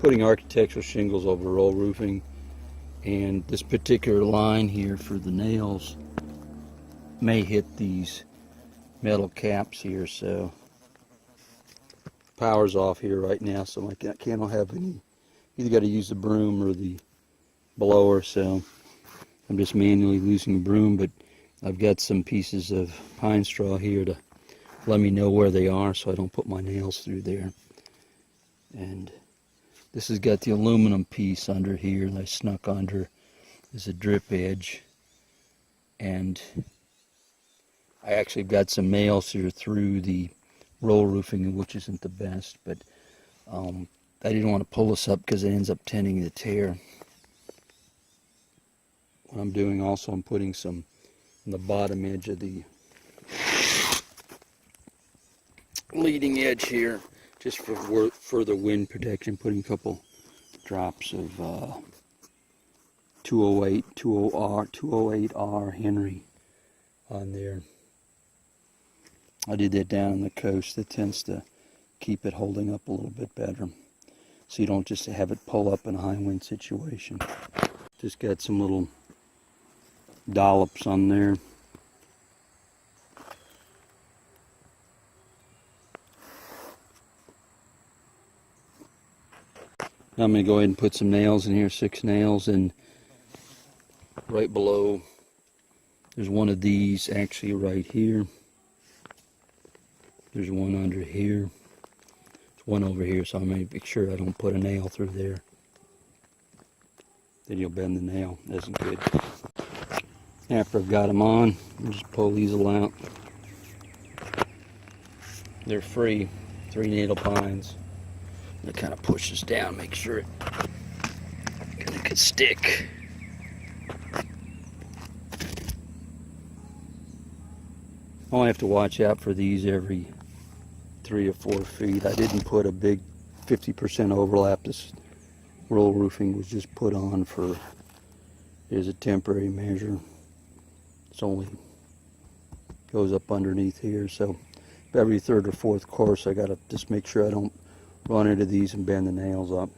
putting architectural shingles over roll roofing, and this particular line here for the nails may hit these metal caps here, so power's off here right now, so I can't have any, either got to use the broom or the blower, so I'm just manually using the broom. But I've got some pieces of pine straw here to let me know where they are so I don't put my nails through there. And this has got the aluminum piece under here that I snuck under. There's a drip edge, and I actually got some nails here through the roll roofing, which isn't the best, but I didn't want to pull this up because it ends up tending to tear. What I'm doing also, I'm putting some on the bottom edge of the leading edge here, just for further wind protection, putting a couple drops of 208R Henry on there. I did that down on the coast. That tends to keep it holding up a little bit better, so you don't just have it pull up in a high wind situation. Just got some little dollops on there. Now I'm going to go ahead and put some nails in here, 6 nails, and right below there's one of these actually right here. There's one under here. There's one over here, so I'm going to make sure I don't put a nail through there. Then you'll bend the nail. That isn't good. After I've got them on, I'll just pull these all out. They're free, 3 needle pines. It kind of pushes down, make sure it could stick. I only have to watch out for these every 3 or 4 feet. I didn't put a big 50% overlap. This roll roofing was just put on for, is a temporary measure. It's only goes up underneath here, so every 3rd or 4th course I gotta just make sure I don't run into these and bend the nails up.